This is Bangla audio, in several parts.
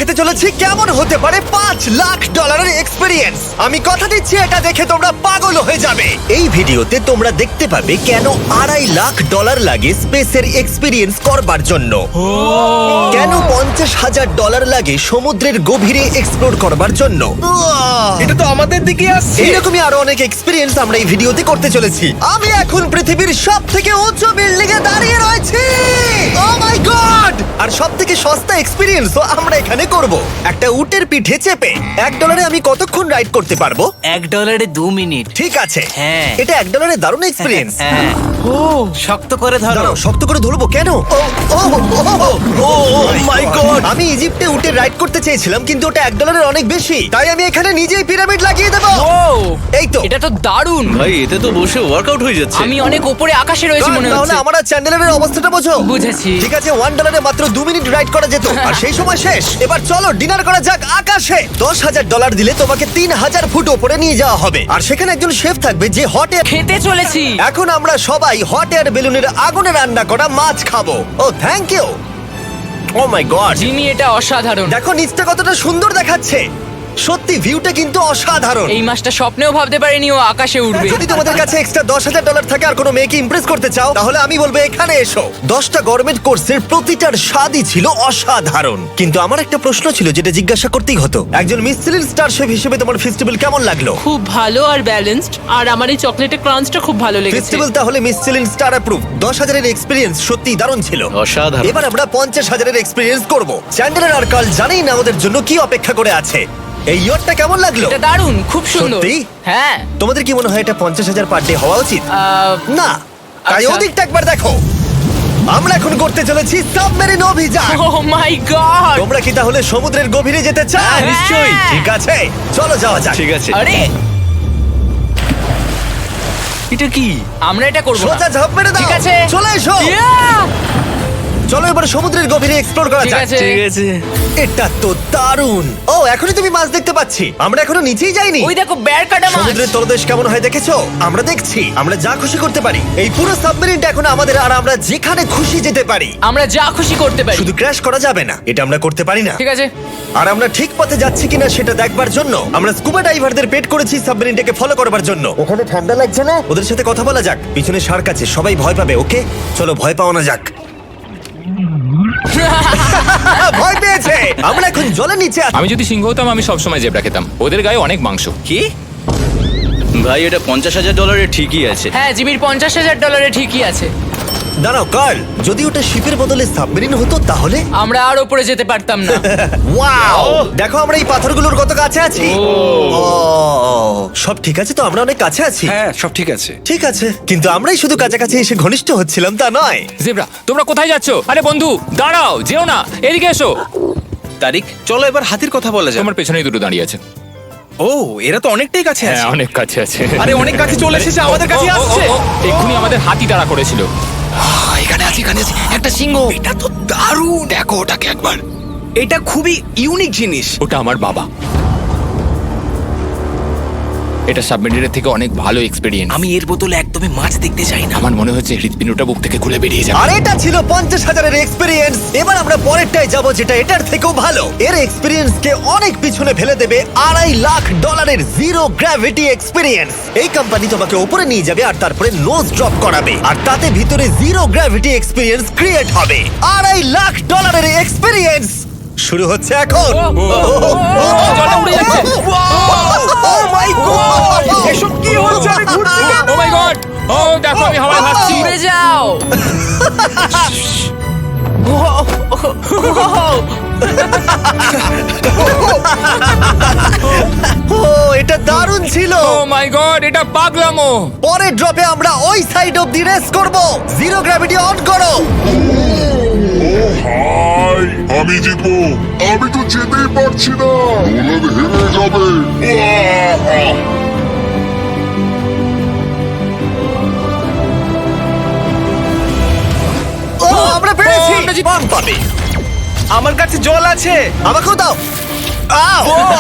দেখাতে চলেছি কেমন হতে পারে $5 লাখ এক্সপিরিয়েন্স। আমি কথা দিচ্ছি এটা দেখে তোমরা পাগল হয়ে যাবে। এই ভিডিওতে তোমরা দেখতে পাবে কেন $2.5 লাখ লাগে স্পেসের এক্সপিরিয়েন্স করবার জন্য, কেন $50,000 লাগে সমুদ্রের গভীরে এক্সপ্লোর করবার জন্য। এটা তো আমাদের দিকে আসছে। এইরকমই আরো অনেক এক্সপিরিয়েন্স আমরা এই ভিডিওতে করতে চলেছি। আমি এখন পৃথিবীর সব থেকে উঁচু বিল্ডিং এ দাঁড়িয়ে রয়েছি। ও মাই গড! আর সব থেকে সস্তা এক্সপিরিয়েন্সও আমরা এখানে করব। একটা উটের পিঠে চেপে $1 আমি কতক্ষণ রাইড করতে পারবো? $1 2 মিনিট। ঠিক আছে, হ্যাঁ। এটা $1 দারুণ এক্সপিরিয়েন্স। হ্যাঁ। শক্ত করে ধরো। দাঁড়াও, শক্ত করে ধরবো কেন? ও মাই গড! আমি ইজিপ্টে উটে রাইড করতে চেয়েছিলাম, কিন্তু ওটা $1 অনেক বেশি, তাই আমি এখানে নিজেই পিরামিড লাগিয়ে দেবো। এই তো। এটা তো দারুণ। ভাই এতে তো বসে ওয়ার্কআউট হয়ে যাচ্ছে। আমি অনেক উপরে আকাশে রয়েছি মনে তাহলে হচ্ছে। আমার আর চ্যান্ডেলের অবস্থাটা বোঝো। বুঝেছি। ঠিক আছে, $1 মাত্র 2 মিনিট রাইড করা যেত, আর সেই সময় শেষ। এবার চলো ডিনার করা যাক আকাশে। $10,000 দিলে তোমাকে 3000 ফুট উপরে নিয়ে যাওয়া হবে, আর সেখানে একজন শেফ থাকবে যে হট এয়ার। খেতে চলেছি। এখন আমরা সবাই হট এয়ার বেলুনের আগুনে রান্না করা মাছ খাবো। Oh thank you. Oh my god! Jimmy, এটা অসাধারণ। দেখো নিচটা কতটা সুন্দর দেখাচ্ছে। সত্যি ভিউটা কিন্তু অসাধারণ। এই মাসটা স্বপ্নেও ভাবতে পারিনি ও আকাশে উঠবে। যদি তোমাদের কাছে এক্সট্রা $10,000 থাকে আর কোনো মেয়েকে ইমপ্রেস করতে চাও, তাহলে আমি বলবো এখানে এসো। 10টা গভর্নমেন্ট কোর্সের প্রতিটার স্বাদই ছিল অসাধারণ। কিন্তু আমার একটা প্রশ্ন ছিল যেটা জিজ্ঞাসা করতেই হতো, একজন মিসলিন স্টার শেফ হিসেবে তোমার ফেস্টিভ্যাল কেমন লাগলো? খুব ভালো আর ব্যালেন্সড, আর আমার এই চকলেটের ক্রাঞ্চটা খুব ভালো লেগেছে। ফেস্টিভ্যাল তাহলে মিসলিন স্টার অ্যাপ্রুভ। 10,000 এর এক্সপেরিয়েন্স সত্যি দারুণ ছিল। অসাধারণ। এবার আমরা 50,000 এর এক্সপেরিয়েন্স করব। চ্যান্ডেলার আর কার্ল জানেই না ওদের জন্য কি অপেক্ষা করে আছে। এই ইয়ারটা কেমন লাগলো? এটা দারুণ, খুব সুন্দর। সত্যি? হ্যাঁ। তোমাদের কি মনে হয় এটা 50,000 পার ডে হওয়া উচিত? না, তাই আচ্ছা। ওদিকটা একবার দেখো। আমরা এখন করতে চলেছি সাবমেরিন অভিযান। ও মাই গড! তোমরা কি তাহলে সমুদ্রের গভীরে যেতে চাও? হ্যাঁ, নিশ্চয়ই। ঠিক আছে, চলো যাওয়া যাক। ঠিক আছে। আরে, এটা কি? আমরা এটা করব না। সোজা ঝাঁপ মেরে দাও। ঠিক আছে। চলে এসো। Yeah! চলো এবার সমুদ্রের গভীরে এক্সপ্লোর করা ঠিক যাক। আছে। ঠিক আছে। এটা তো দারুণ। ও, এখনই তুমি মাছ দেখতে পাচ্ছি। আমরা এখনো নিচেই যাইনি। ওই দেখো, বের কাটা মাছ। সমুদ্রের তলদেশ কেমন হয় দেখেছো? আমরা দেখছি, আমরা যা খুশি করতে পারি। এই পুরো সাবমেরিনটা এখন আমাদের, আর আমরা যেখানে খুশি যেতে পারি। আমরা যা খুশি করতে পারি। শুধু ক্র্যাশ করা যাবে না, এটা আমরা করতে পারি না। ঠিক আছে। আর আমরা ঠিক পথে যাচ্ছি কিনা সেটা দেখবার জন্য আমরা স্কুবা ডাইভারদের পেড করেছি সাবমেরিনটাকে ফলো করবার জন্য। ওখানে ঠান্ডা লাগছে না? ওদের সাথে কথা বলা যাক। পিছনে শার্ক আছে, সবাই ভয় পাবে। ওকে চলো, ভয় পাওয়া না যাক। ভয় পেয়েছে। আমরা এখন জলের নিচে আছি। আমি যদি সিংহ হতাম আমি সবসময় জেব্রা খেতাম, ওদের গায়ে অনেক মাংস। কি? ভাই এটা $50,000 ঠিকই আছে। হ্যাঁ, জিমির $50,000 ঠিকই আছে। দাঁড়াও কার্ল, যদি ওটা শিপের বদলে সাবমেরিন হতো তাহলে? আমরা আর উপরে যেতে পারতাম না। ওয়াও, দেখো আমরা এই পাথরগুলোর কত কাছে আছি। ও, সব ঠিক আছে তো? আমরা অনেক কাছে আছি। হ্যাঁ সব ঠিক আছে। ঠিক আছে, কিন্তু আমরাই শুধু কাছাকাছি এসে ঘনিষ্ঠ হচ্ছিলাম তা নয়। জেব্রা, তোমরা কোথায় যাচ্ছ? আরে বন্ধু দাঁড়াও, যেও না, এদিকে এসো। তারিক চলো এবার হাতির কথা বলা যাক। তোমার পেছনেই দুটো দাঁড়িয়ে আছে। ও এরা তো অনেকটাই কাছে হ্যাঁ, আছে। অনেক কাছে আছে। আরে অনেক কাছে চলে এসেছে, আমাদের কাছে আসছে। এক্ষুনি আমাদের হাতি তাড়া করেছিল। এখানে আছে একটা সিংহ। এটা তো দারুণ, দেখো ওটাকে একবার। এটা খুবই ইউনিক জিনিস। ওটা আমার বাবা। এটা সাবমেরিনের থেকে অনেক ভালো এক্সপেরিয়েন্স। আমি এর বোতলে একদমই মাছ দেখতে চাই না। আমার মনে হচ্ছে হৃৎপিণ্ডটা বুক থেকে খুলে বেরিয়ে যাবে। আর এটা ছিল 50,000 এর এক্সপিরিয়েন্স। এবার আমরা পরেরটায় যাব যেটা এটার থেকেও ভালো। এর এক্সপিরিয়েন্স কে অনেক পিছনে ফেলে দেবে। $2.5 লাখ জিরো গ্র্যাভিটি এক্সপিরিয়েন্স। এই কোম্পানি তোমাকে উপরে নিয়ে যাবে আর তারপরে নোজ ড্রপ করাবে, আর তাতে ভিতরে জিরো গ্র্যাভিটি এক্সপিরিয়েন্স ক্রিয়েট হবে। $2.5 লাখ এক্সপিরিয়েন্স শুরু হচ্ছে এখন। জলে উড়ে যাচ্ছে। ও মাই গড, এসব কি হচ্ছে? আমি ঘুরছি না। ও মাই গড! ও দেখো, আমি হাওয়ায় ভাসছি। উড়ে যাও। ও এটা দারুণ ছিল। ও মাই গড, এটা পাগলামো। পরের ড্রপে আমরা ওই সাইড অফ দি রেস করব। জিরো গ্র্যাভিটি অন করো। হাই, আমি জিতবো। আমি তো যেতেই পারছি না, নোলান হেরে যাবে। আহ! ও আমরা পেরেছি। আমরা জিত- বাম পাবে। আমার কাছে জল আছে। আমাকেও দাও।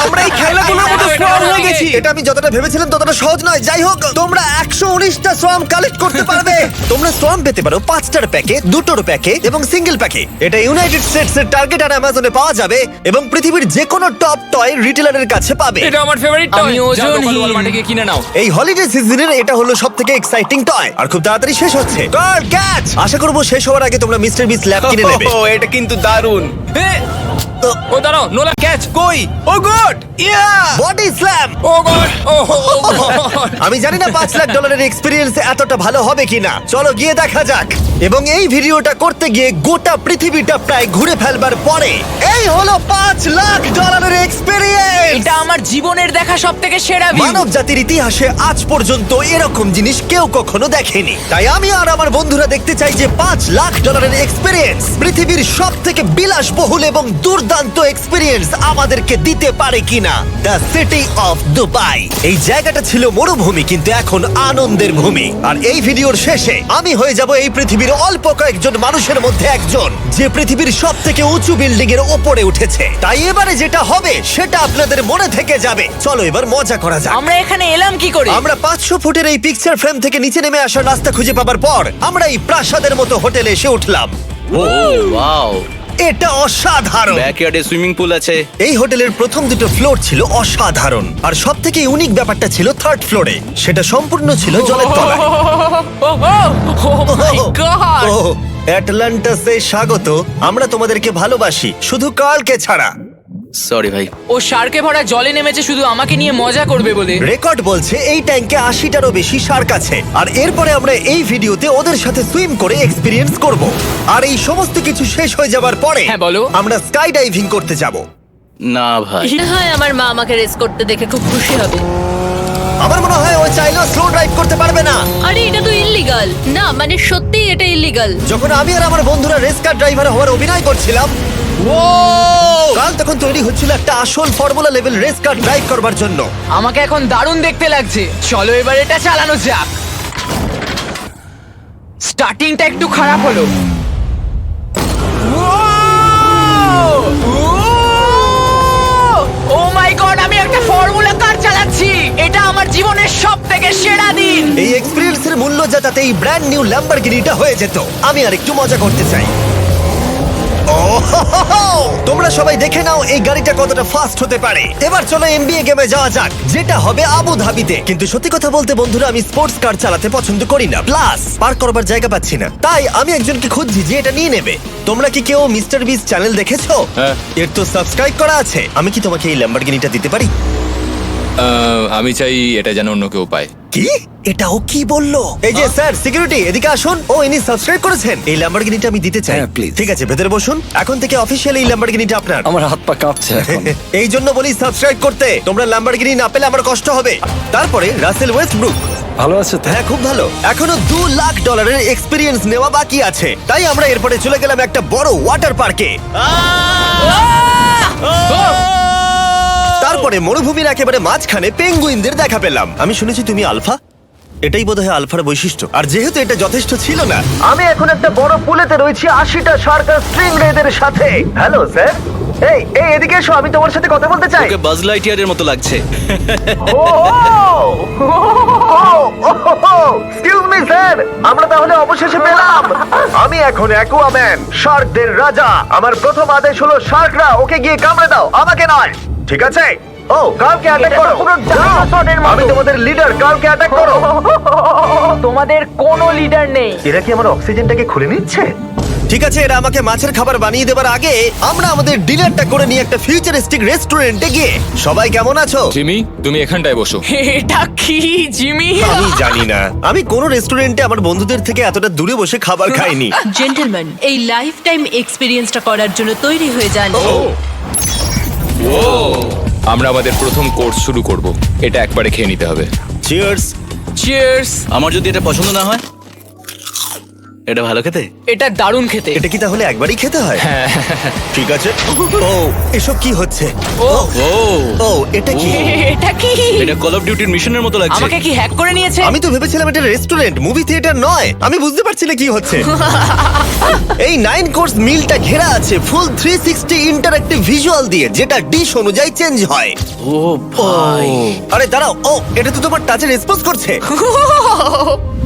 আমরা এই খেলাগুলোর মতো স্ট্রং হয়ে গেছি। এটা আমি যতটা ভেবেছিলাম ততটা সহজ নয়। যাই হোক, তোমরা 119টা সোয়াম কালেক্ট করতে পারবে। তোমরা সোয়াম পেতে পারো 5টার প্যাকে, 2টোর প্যাকে এবং সিঙ্গেল প্যাকে। এটা ইউনাইটেড স্টেটস এর টার্গেট আর অ্যামাজনে পাওয়া যাবে এবং পৃথিবীর যে কোনো টপ টয় রিটেলারের কাছে পাবে। এটা আমার ফেভারিট আমি ওজনহীন। ওয়ালমার্টে গিয়ে কিনে নাও। এই হলিডে সিজনের এটা হলো সবথেকে এক্সাইটিং টয় আর খুব তাড়াতাড়ি শেষ হচ্ছে। Curl catch! আশা করব শেষ হওয়ার আগে তোমরা মিস্টার বিস্ট ল্যাব কিনে নেবে। এটা কিন্তু দারুণ। ও দাঁড়াও, নোলা ক্যাচ। কই? Oh god! Yeah! Body slam! Oh god! Oh আমি জানি না $5 লাখ এক্সপেরিয়েন্স এতটা ভালো হবে কিনা। চলো গিয়ে দেখা যাক। এবং এই ভিডিওটা করতে গিয়ে গোটা পৃথিবীটা প্রায় ঘুরে ফেলবার পরে এই হলো $5 লাখ এক্সপেরিয়েন্স। এটা আমার জীবনের দেখা সবথেকে সেরা ভিউ। মানব জাতির ইতিহাসে আজ পর্যন্ত এরকম জিনিস কেউ কখনো দেখেনি। তাই আমি আর আমার বন্ধুরা দেখতে চাই যে $5 লাখ এক্সপেরিয়েন্স পৃথিবীর সব থেকে বিলাসবহুল এবং দুর্দান্ত এক্সপেরিয়েন্স আমাদেরকে দিতে পারে কিনা। The city of Dubai. এই জায়গাটা ছিল মরুভূমি কিন্তু এখন আনন্দের ভূমি। আর এই ভিডিওর শেষে আমি হয়ে যাব এই পৃথিবীর অল্প কয়েকজন মানুষের মধ্যে একজন যে পৃথিবীর সব থেকে উঁচু বিল্ডিং এর ওপরে উঠেছে। তাই এবারে যেটা হবে সেটা আপনাদের মনে থেকে যাবে। চলো এবার মজা করা যাক। আমরা এখানে এলাম কি করে? আমরা 500 ফুটের এই পিকচার ফ্রেম থেকে নিচে নেমে আসার রাস্তা খুঁজে পাবার পর আমরা এই প্রাসাদের মতো হোটেলে এসে উঠলাম। ও ওয়াও! এটা অসাধারণ। ব্যাকইয়ার্ডে সুইমিং পুল আছে। এই হোটেলের প্রথম দুটো ফ্লোর ছিল অসাধারণ আর সব থেকে ইউনিক ব্যাপারটা ছিল থার্ড ফ্লোরে। সেটা সম্পূর্ণ ছিল জলের তলায়। ও মাই গড! ও অ্যাটলান্টাসে স্বাগত। আমরা তোমাদেরকে ভালোবাসি, শুধু কার্লকে ছাড়া। সরি ভাই। ও শার্কে ভরা জলে নেমেছে শুধু আমাকে নিয়ে মজা করবে বলে। রেকর্ড বলছে এই ট্যাঙ্কে 80টারও বেশি শার্ক আছে। আর এরপরে আমরা এই ভিডিওতে ওদের সাথে সুইম করে এক্সপিরিয়েন্স করব। আর এই সমস্ত কিছু শেষ হয়ে যাবার পরে হ্যাঁ, বলো। আমরা স্কাই ডাইভিং করতে যাব। না ভাই। মনে হয় আমার মা আমাকে রেস করতে দেখে খুব খুশি হবে। আমার মনে হয় ও চাইলেও স্লো ড্রাইভ করতে পারবে না। আরে এটা তো ইল্লিগাল। না মানে সত্যি এটা ইল্লিগাল। যখন আমি আর আমার বন্ধুরা রেস কার ড্রাইভার হওয়ার অভিনয় করছিলাম, কাল তখন তৈরি হচ্ছিল একটা আসল formula level race car drive করবার জন্য। আমাকে এখন দারুণ দেখতে লাগছে। চলো এবার এটা চালানো যাক। স্টার্টিংটা একটু খারাপ হলো। ও মাই গড, আমি একটা ফর্মুলা কার চালাচ্ছি। এটা আমার জীবনের সবথেকে সেরা দিন। এই এক্সপেরিয়েন্সের মূল্য যা তাতে এই ব্র্যান্ড নিউ ল্যাম্বরগিনিটা হয়ে যেত। আমি আর একটু মজা করতে চাই। ওহোহোহো! তোমরা সবাই দেখে নাও এই গাড়িটা কতটা ফাস্ট হতে পারে। এবার চলো এমবিএ গেমে যাওয়া যাক, যেটা হবে আবু ধাবিতে। কিন্তু সত্যি কথা বলতে বন্ধুরা, আমি স্পোর্টস কার চালাতে পছন্দ করি না, প্লাস পার্ক করবার জায়গা পাচ্ছি না। তাই আমি একজনকে খুঁজছি যে এটা নিয়ে নেবে। তোমরা কি কেউ মিস্টার বিস চ্যানেল দেখেছো? হ্যাঁ। এর তো সাবস্ক্রাইব করা আছে। আমি কি তোমাকে এই ল্যাম্বরগিনিটা দিতে পারি? আমি চাই এটা যেন অন্য কেউ পায়। কি? এটা ও কি বললো? এই যে স্যার, সিকিউরিটি এদিকে আসুন। ও ইনি সাবস্ক্রাইব করেছেন। এই ল্যাম্বরগিনিটা আমি দিতে চাই। হ্যাঁ, please. ঠিক আছে, ভেতরে বসুন। এখন থেকে অফিশিয়াল এই ল্যাম্বরগিনিটা আপনার। আমার হাত পা কাঁপছে এখন। এই জন্য বলি সাবস্ক্রাইব করতে। তোমরা ল্যাম্বরগিনি না পেলে আমার কষ্ট হবে। তারপরে রাসেল ওয়েস্টব্রুক। ভালো আছে তো? হ্যাঁ, খুব ভালো। এখনো $2 লাখ এক্সপিরিয়েন্স নেওয়া বাকি আছে। তাই আমরা এরপরে চলে গেলাম একটা বড় ওয়াটার পার্কে। তারপরে মরুভূমির একেবারে মাঝখানে পেঙ্গুইনদের দেখা পেলাম। আমি শুনেছি তুমি আলফা। এটাই বোধহয় আলফার বৈশিষ্ট্য। আর যেহেতু এটা যথেষ্ট ছিল না, আমি এখন একটা বড় পুলেতে রয়েছি 80টা শার্ক আর স্ট্রিং রেদের সাথে। Hello sir. এই এই এদিকে এসো, আমি তোমার সাথে কথা বলতে চাই। ওকে বাজ লাইটইয়ারের মতো লাগছে। এক্সকিউজ মি স্যার, আমরা তাহলে অবশেষে পেলাম। আমি এখন অ্যাকুয়াম্যান, শার্কদের রাজা। আমার প্রথম আদেশ হলো শার্করা ওকে গিয়ে কামড়ে দাও, আমাকে নয়। ঠিক আছে? ও, কালকে অ্যাটাক করো। আমি তোমাদের লিডার, কালকে অ্যাটাক করো। তোমাদের কোনো লিডার নেই। এরা কি আমার অক্সিজেনটাকে খুলে নিচ্ছে? ঠিক আছে, এরা আমাকে মাছের খাবার বানিয়ে দেবার আগে আমরা আমাদের ডিনারটা করে নিয়ে একটা ফিউচারিস্টিক রেস্টুরেন্টে গিয়ে। সবাই কেমন আছো? জিমি, তুমি এখানটায় বসো। এটা কি জিমি? আমি জানি না, আমি কোন রেস্টুরেন্টে আমার বন্ধুদের থেকে এতটা দূরে বসে খাবার খাইনি। জেন্টলম্যান, এই লাইফ টাইম এক্সপিরিয়েন্সটা করার জন্য তৈরি হয়ে যান। আমরা আমাদের প্রথম কোর্স শুরু করব। এটা একবারে খেয়ে নিতে হবে। চিয়ার্স। চিয়ার্স। আমার যদি এটা পছন্দ না হয়? এটা ভালো খেতে? এটা দারুণ খেতে। এটা কি তাহলে একবারই খেতে হয়? ঠিক আছে। ও এসব কি হচ্ছে? ও ও ও এটা কি? এটা কি? এটা কল অফ ডিউটির মিশনের মতো লাগছে। আমাকে কি হ্যাক করে নিয়েছে? আমি তো ভেবেছিলাম এটা রেস্টুরেন্ট, মুভি থিয়েটার নয়। আমি বুঝতে পারছি না কি হচ্ছে। এই 9 কোর্স মিলটা ঘেরা আছে ফুল 360 ইন্টারঅ্যাক্টিভ ভিজুয়াল দিয়ে, যেটা ডিশ অনুযায়ী চেঞ্জ হয়। ও ভাই, আরে দাঁড়াও, ও এটা তো তোমার টাচে রেসপন্স করছে।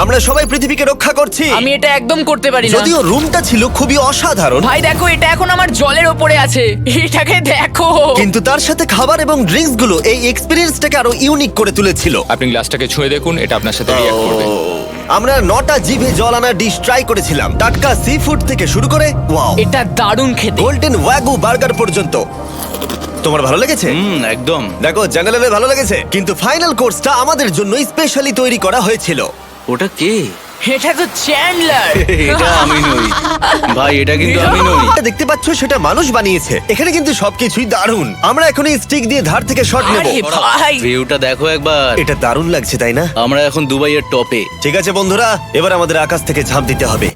আমরা সবাই পৃথিবীকে রক্ষা করছি। আমি এটা একদম করতে পারি না। যদিও রুমটা ছিল খুবই অসাধারণ, ভাই দেখো, এটা এখন আমার জলের ওপরে আছে। এটাকে দেখো। কিন্তু তার সাথে খাবার এবং ড্রিঙ্কস গুলো এই এক্সপেরিয়েন্সটাকে আরো ইউনিক করে তুলেছিল। আপনি গ্লাসটাকে ছুঁয়ে দেখুন, এটা আপনার সাথে রিঅ্যাক্ট করবে। আমরা 9টা জিভে জল আনা ডিশ ট্রাই করেছিলাম, টাটকা সি ফুড থেকে শুরু করে ওয়াও এটা দারুণ খেতে। গোল্ডেন ওয়াগু বার্গার পর্যন্ত। তোমার ভালো লেগেছে? একদম। দেখো জেনারেলে ভালো লেগেছে, কিন্তু ফাইনাল কোর্সটা আমাদের জন্য স্পেশালি তৈরি করা হয়েছিল। ওটা কে? এটা তো চ্যান্ডলার। এটা আমি নই ভাই, এটা কিন্তু আমি নই। যেটা দেখতে পাচ্ছ সেটা মানুষ বানিয়েছে। এখানে কিন্তু সবকিছুই দারুণ। আমরা এখন এই স্টিক দিয়ে ধার থেকে শট নেব। আরে ভাই, ভিউটা দেখো একবার। এটা দারুণ লাগছে তাই না? আমরা এখন দুবাইয়ের টপে। ঠিক আছে বন্ধুরা, এবার আমাদের আকাশ থেকে ঝাঁপ দিতে হবে।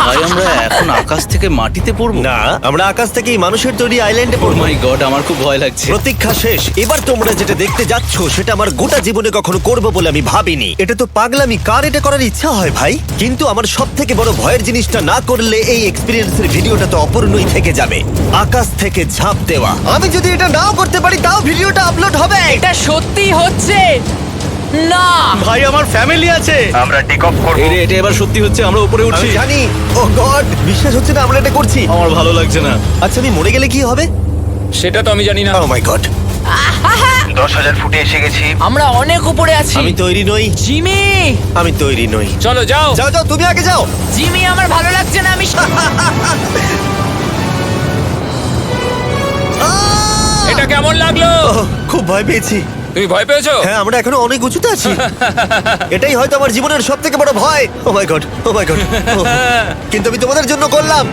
ভাই আমরা এখন আকাশ থেকে মাটিতে পড়বো? না, আমরা আকাশ থেকে এই মানুষের তৈরি আইল্যান্ডে ও পড়বো। মাই গড, আমার খুব ভয় লাগছে। প্রতীক্ষা শেষ। এবার তোমরা যেটা দেখতে যাচ্ছ সেটা আমার গোটা জীবনে কখনো করবো বলে আমি ভাবিনি। এটা তো পাগলামি, কার এটা করার ইচ্ছা হয় ভাই? কিন্তু আমার সব থেকে বড় ভয়ের জিনিসটা না করলে এই এক্সপিরিয়েন্সের ভিডিওটা তো অপূর্ণই থেকে যাবে। আকাশ থেকে ঝাঁপ দেওয়া। আমি যদি এটা নাও করতে পারি তাও ভিডিওটা আপলোড হবে। এটা সত্যি হচ্ছে না। ভাই আমার ফ্যামিলি আছে। আমরা টেক অফ করব। এটা এবার সত্যি হচ্ছে, আমরা উপরে আমি উঠছি। জানি। ও গড, বিশ্বাস হচ্ছে না আমরা এটা করছি। আমার ভালো লাগছে না। আচ্ছা আমি মরে গেলে কি হবে? সেটা তো আমি জানি না। ও মাই গড, 10,000 ফুটে এসে গেছি। আমরা অনেক উপরে আছি। আমি তৈরি নই। জিমি, আমি তৈরি নই। চলো যাও। যাও যাও, তুমি আগে যাও। জিমি, আমার ভালো লাগছে না। আমি এটা কেমন লাগলো? ওহ, খুব ভয় পেয়েছি। তুমি ভয় পেয়েছো? হ্যাঁ, আমরা এখনো অনেক উঁচুতে আছি। এটাই হয়তো আমার জীবনের সব থেকে বড় ভয়। ও my god, O my god. কিন্তু আমি তোমাদের জন্য করলাম।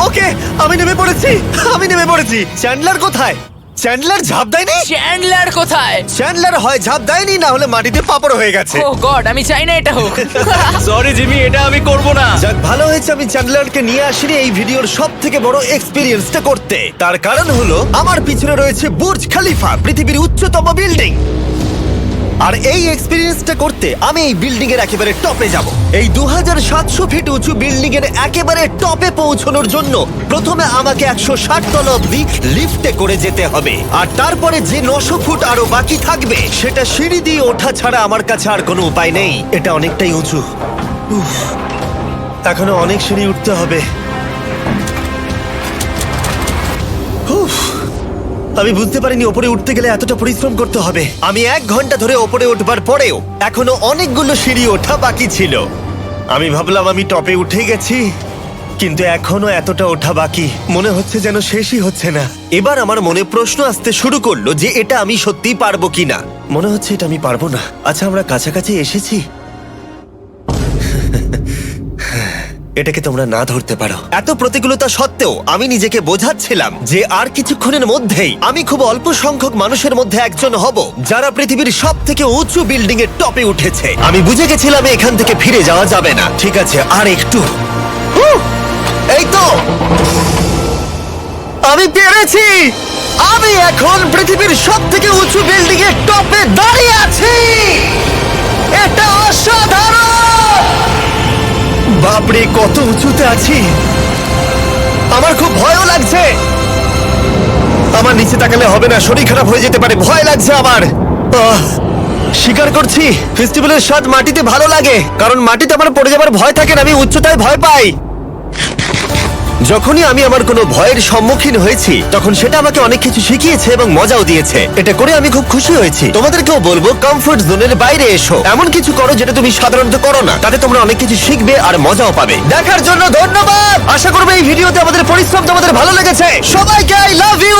ওকে, আমি নেমে পড়েছি। আমি নেমে পড়েছি। চ্যান্ডলার কোথায়? চ্যান্ডলার ঝাঁপ দেয়নি? চ্যান্ডলার কোথায়? চ্যান্ডলার হয় ঝাঁপ দেয়নি, না হলে মাটিতে পাপড় হয়ে গেছে। ও গড, আমি চাই না এটা হোক। সরি জিমি, এটা আমি করব না। যাক, ভালো হয়েছে আমি চ্যান্ডলারকে নিয়ে আসিনি এই ভিডিওর সব থেকে বড় এক্সপিরিয়েন্সটা করতে। তার কারণ হলো আমার পিছনে রয়েছে বুর্জ খলিফা, পৃথিবীর উচ্চতম বিল্ডিং। আর এই এক্সপিরিয়েন্সটা করতে আমি এই বিল্ডিং এর একেবারে টপে যাব। এই 2700 ফিট উঁচু বিল্ডিং এর একেবারে টপে পৌঁছানোর জন্য প্রথমে আমাকে 160 তলা অব্দি লিফটে করে যেতে হবে, আর তারপরে যে 900 ফুট আরো বাকি থাকবে সেটা সিঁড়ি দিয়ে ওঠা ছাড়া আমার কাছে আর কোনো উপায় নেই। এটা অনেকটাই উঁচু। উফ, এখনো অনেক সিঁড়ি উঠতে হবে। উফ, আমি বুঝতে পারিনি ওপরে উঠতে গেলে এতটা পরিশ্রম করতে হবে। আমি 1 ঘন্টা ধরে ওপরে উঠবার পরেও এখনো অনেকগুলো সিঁড়ি ওঠা বাকি ছিল। আমি ভাবলাম আমি টপে উঠে গেছি, কিন্তু এখনো এতটা ওঠা বাকি। মনে হচ্ছে যেন শেষই হচ্ছে না। এবার আমার মনে প্রশ্ন আসতে শুরু করলো যে এটা আমি সত্যিই পারবো কিনা। মনে হচ্ছে এটা আমি পারবো না। আচ্ছা, আমরা কাছাকাছি এসেছি। এটাকে তোমরা না ধরতে পারো। এত প্রতিকূলতা সত্ত্বেও আমি নিজেকে বোঝাচ্ছিলাম যে আর কিছুক্ষণের মধ্যেই আমি খুব অল্প সংখ্যক মানুষের মধ্যে একজন হব যারা পৃথিবীর সব থেকে উঁচু বিল্ডিং এর টপে উঠেছে। আমি বুঝে গেছিলাম এখান থেকে ফিরে যাওয়া যাবে না। ঠিক আছে, আর একটু। এই তো, আমি পেরেছি। আমি এখন পৃথিবীর সব থেকে উঁচু বিল্ডিং এর টপে দাঁড়িয়ে আছি। এটা অসাধারণ। বাপরে, কত উঁচুতে আছি। আমার খুব ভয়ও লাগছে। আমার নিচে তাকালে হবে না, শরীর খারাপ হয়ে যেতে পারে। ভয় লাগছে আমার। স্বীকার করছি, ফেস্টিভ্যালের স্বাদ মাটিতে ভালো লাগে, কারণ মাটিতে আমার পড়ে যাবার ভয় থাকে না। আমি উচ্চতায় ভয় পাই। যখনই আমি আমার কোনো ভয়ের সম্মুখীন হয়েছি তখন সেটা আমাকে অনেক কিছু শিখিয়েছে এবং মজাও দিয়েছে। এটা করে আমি খুব খুশি হয়েছি। তোমাদেরকেও বলবো, কমফোর্ট জোনের বাইরে এসো, এমন কিছু করো যেটা তুমি সাধারণত করো না। তাতে তোমরা অনেক কিছু শিখবে আর মজাও পাবে। দেখার জন্য ধন্যবাদ। আশা করবো এই ভিডিওতে আমাদের পরিশ্রম তোমাদের ভালো লেগেছে। সবাইকে আই লাভ ইউ।